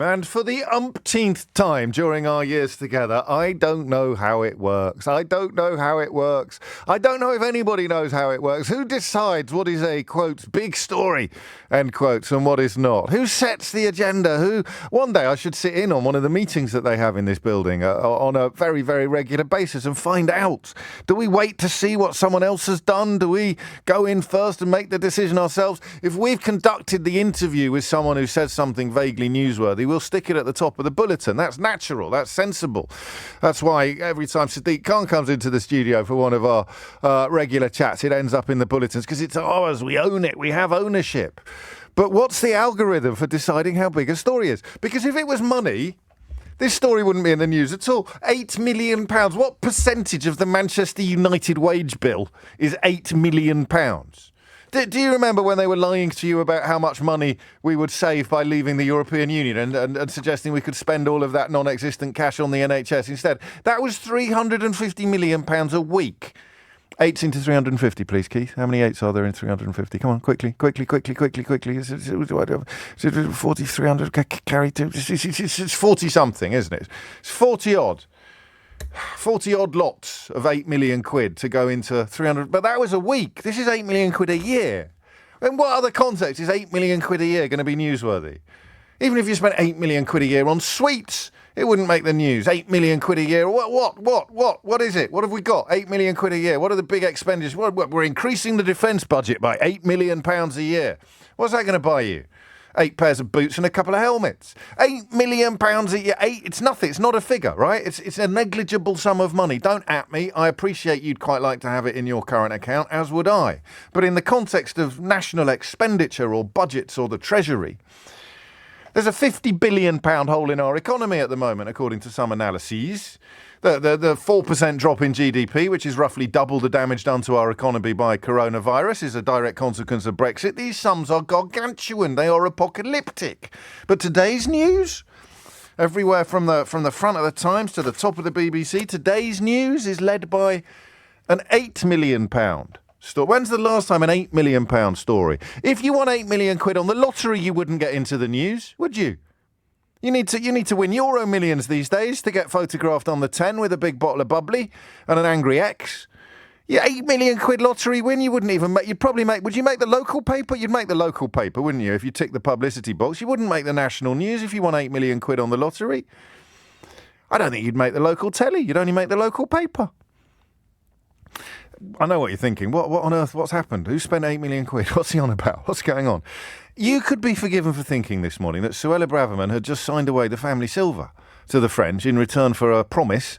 And for the umpteenth time during our years together, I don't know how it works. I don't know how it works. I don't know if anybody knows how it works. Who decides what is a, quotes, big story, end quotes, and what is not? Who sets the agenda? One day I should sit in on one of the meetings that they have in this building on a very, very regular basis and find out. Do we wait to see what someone else has done? Do we go in first and make the decision ourselves? If we've conducted the interview with someone who says something vaguely newsworthy, we'll stick it at the top of the bulletin. That's natural. That's sensible. That's why every time Sadiq Khan comes into the studio for one of our regular chats, it ends up in the bulletins because it's ours. We own it. We have ownership. But what's the algorithm for deciding how big a story is? Because if it was money, this story wouldn't be in the news at all. £8 million. What percentage of the Manchester United wage bill is £8 million? Do you remember when they were lying to you about how much money we would save by leaving the European Union and suggesting we could spend all of that non-existent cash on the NHS instead? That was £350 million a week. 8s into 350, please, Keith. How many 8s are there in 350? Come on, quickly. Is it 40, 300, carry two? It's 40-something, isn't it? It's 40-odd. 40-odd lots of 8 million quid to go into 300. But that was a week. This is 8 million quid a year. In what other context is 8 million quid a year going to be newsworthy? Even if you spent 8 million quid a year on sweets, it wouldn't make the news. 8 million quid a year. What is it? What have we got? 8 million quid a year. What are the big expenditures? We're increasing the defence budget by £8 million a year. What's that going to buy you? 8 pairs of boots and a couple of helmets. £8 million a year. It's nothing. It's not a figure, right? It's a negligible sum of money. Don't at me. I appreciate you'd quite like to have it in your current account, as would I. But in the context of national expenditure or budgets or the Treasury, there's a £50 billion hole in our economy at the moment, according to some analyses. The 4% drop in GDP, which is roughly double the damage done to our economy by coronavirus, is a direct consequence of Brexit. These sums are gargantuan. They are apocalyptic. But today's news, everywhere from the front of the Times to the top of the BBC, today's news is led by an £8 million story. When's the last time an £8 million story? If you won 8 million quid on the lottery, you wouldn't get into the news, would you? You need to win Euro Millions these days to get photographed on the 10 with a big bottle of bubbly and an angry ex. Yeah, 8 million quid lottery win, you wouldn't even make, would you make the local paper? You'd make the local paper, wouldn't you, if you tick the publicity box? You wouldn't make the national news if you won 8 million quid on the lottery. I don't think you'd make the local telly. You'd only make the local paper. I know what you're thinking. What on earth? What's happened? Who spent 8 million quid? What's he on about? What's going on? You could be forgiven for thinking this morning that Suella Braverman had just signed away the family silver to the French in return for a promise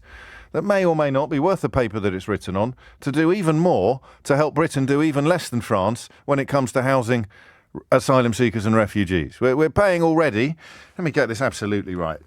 that may or may not be worth the paper that it's written on, to do even more to help Britain do even less than France when it comes to housing asylum seekers and refugees. We're paying already. Let me get this absolutely right.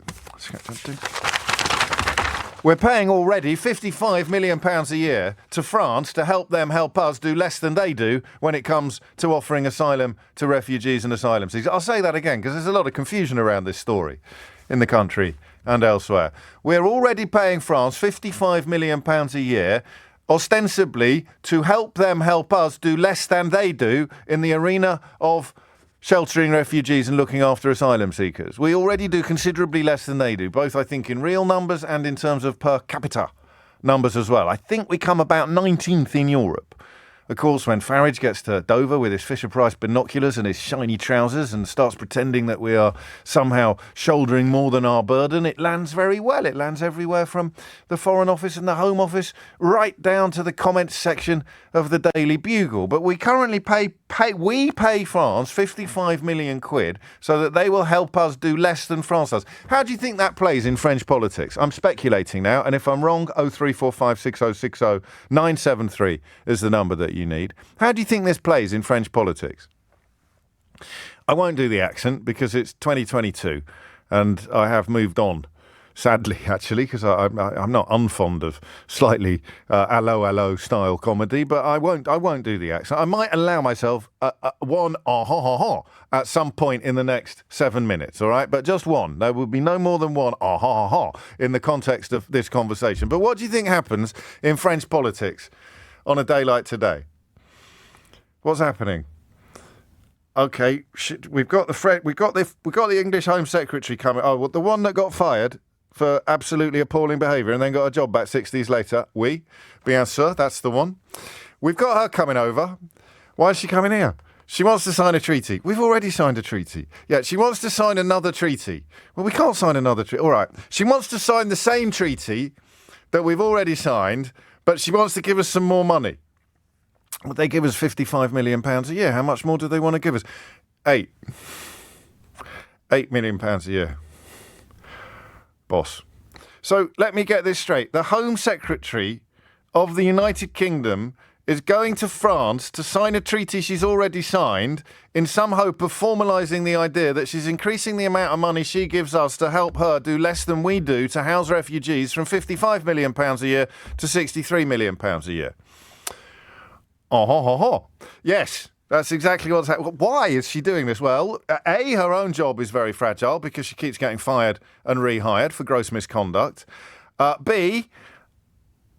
We're paying already £55 million a year to France to help them help us do less than they do when it comes to offering asylum to refugees and asylum seekers. I'll say that again because there's a lot of confusion around this story in the country and elsewhere. We're already paying France £55 million a year, ostensibly to help them help us do less than they do in the arena of sheltering refugees and looking after asylum seekers. We already do considerably less than they do, both, I think, in real numbers and in terms of per capita numbers as well. I think we come about 19th in Europe. Of course, when Farage gets to Dover with his Fisher-Price binoculars and his shiny trousers and starts pretending that we are somehow shouldering more than our burden, it lands very well. It lands everywhere from the Foreign Office and the Home Office right down to the comments section of the Daily Bugle. But we currently pay France 55 million quid so that they will help us do less than France does. How do you think that plays in French politics? I'm speculating now, and if I'm wrong, 03456060973 is the number that you need. How do you think this plays in French politics? I won't do the accent because it's 2022 and I have moved on. Sadly, actually, because I'm not unfond of slightly allo style comedy, but I won't do the accent. I might allow myself one at some point in the next 7 minutes, all right? But just one. There will be no more than one in the context of this conversation. But what do you think happens in French politics on a day like today? What's happening? Okay, we've got the English Home Secretary coming. Oh, well, the one that got fired for absolutely appalling behaviour and then got a job back 6 days later. Oui, bien sûr, that's the one. We've got her coming over. Why is she coming here? She wants to sign a treaty. We've already signed a treaty. Yeah, she wants to sign another treaty. Well, we can't sign another treaty. All right. She wants to sign the same treaty that we've already signed, but she wants to give us some more money. Well, they give us £55 million a year. How much more do they want to give us? £8 million a year. Boss. So let me get this straight. The Home Secretary of the United Kingdom is going to France to sign a treaty she's already signed in some hope of formalising the idea that she's increasing the amount of money she gives us to help her do less than we do to house refugees from £55 million a year to £63 million a year. Yes, that's exactly what's happening. Why is she doing this? Well, A, her own job is very fragile because she keeps getting fired and rehired for gross misconduct. B,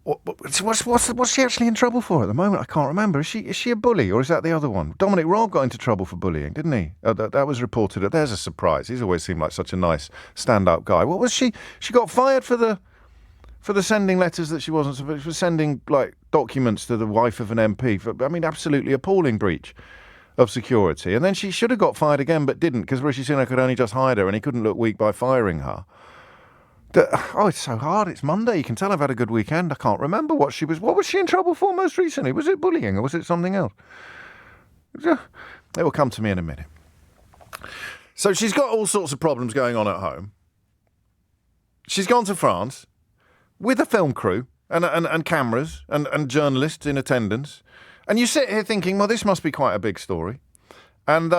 what's she actually in trouble for at the moment? I can't remember. Is she a bully, or is that the other one? Dominic Raab got into trouble for bullying, didn't he? That was reported. There's a surprise. He's always seemed like such a nice stand-up guy. What was she? She got fired for the sending letters that she wasn't supposed to, for sending like documents to the wife of an MP. Absolutely appalling breach of security. And then she should have got fired again, but didn't, because Rishi Sunak had only just hired her, and he couldn't look weak by firing her. It's so hard. It's Monday. You can tell I've had a good weekend. I can't remember what was she in trouble for most recently? Was it bullying or was it something else? It will come to me in a minute. So she's got all sorts of problems going on at home. She's gone to France with a film crew and cameras and journalists in attendance. And you sit here thinking, well, this must be quite a big story. And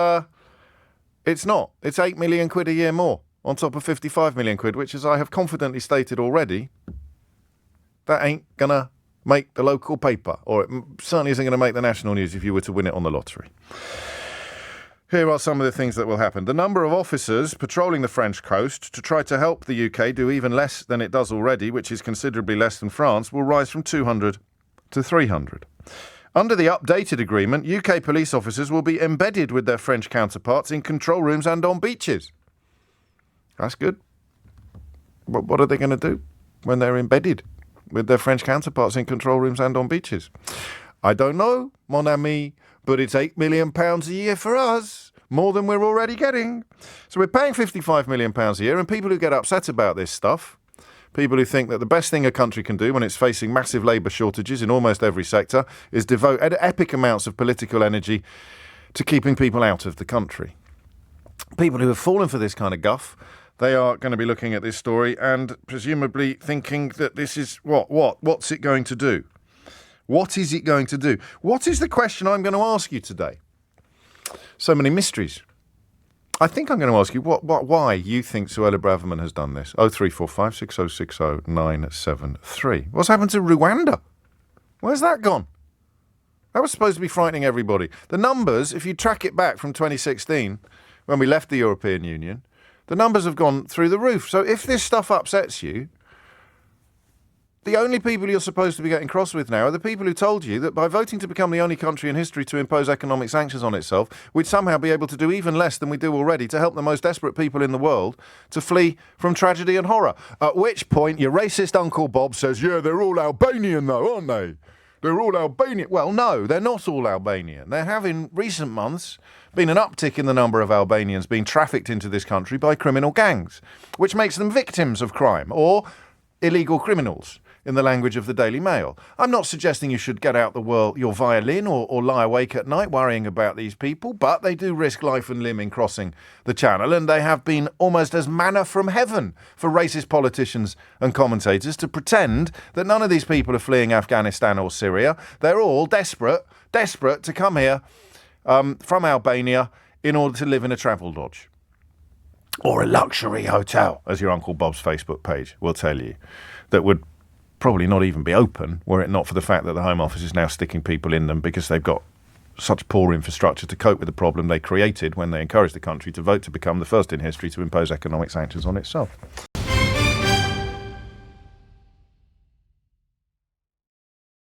it's not. It's £8 million a year more, on top of 55 million quid, which, as I have confidently stated already, that ain't going to make the local paper, or it certainly isn't going to make the national news if you were to win it on the lottery. Here are some of the things that will happen. The number of officers patrolling the French coast to try to help the UK do even less than it does already, which is considerably less than France, will rise from 200 to 300. Under the updated agreement, UK police officers will be embedded with their French counterparts in control rooms and on beaches. That's good. What are they going to do when they're embedded with their French counterparts in control rooms and on beaches? I don't know, mon ami, but it's £8 million a year for us, more than we're already getting. So we're paying £55 million a year, and people who get upset about this stuff, people who think that the best thing a country can do when it's facing massive labour shortages in almost every sector is devote epic amounts of political energy to keeping people out of the country. People who have fallen for this kind of guff, they are going to be looking at this story and presumably thinking that this is what's it going to do? What is it going to do? What is the question I'm going to ask you today? So many mysteries. I think I'm going to ask you why you think Suella Braverman has done this. 0345 6060 973. What's happened to Rwanda? Where's that gone? That was supposed to be frightening everybody. The numbers, if you track it back from 2016, when we left the European Union, the numbers have gone through the roof. So if this stuff upsets you, the only people you're supposed to be getting cross with now are the people who told you that by voting to become the only country in history to impose economic sanctions on itself, we'd somehow be able to do even less than we do already to help the most desperate people in the world to flee from tragedy and horror. At which point your racist Uncle Bob says, yeah, they're all Albanian though, aren't they? They're all Albanian. Well, no, they're not all Albanian. There have in recent months been an uptick in the number of Albanians being trafficked into this country by criminal gangs, which makes them victims of crime or illegal criminals, in the language of the Daily Mail. I'm not suggesting you should get out your violin or lie awake at night worrying about these people, but they do risk life and limb in crossing the channel, and they have been almost as manna from heaven for racist politicians and commentators to pretend that none of these people are fleeing Afghanistan or Syria. They're all desperate to come here from Albania in order to live in a travel lodge or a luxury hotel, as your Uncle Bob's Facebook page will tell you, that would probably not even be open were it not for the fact that the Home Office is now sticking people in them because they've got such poor infrastructure to cope with the problem they created when they encouraged the country to vote to become the first in history to impose economic sanctions on itself.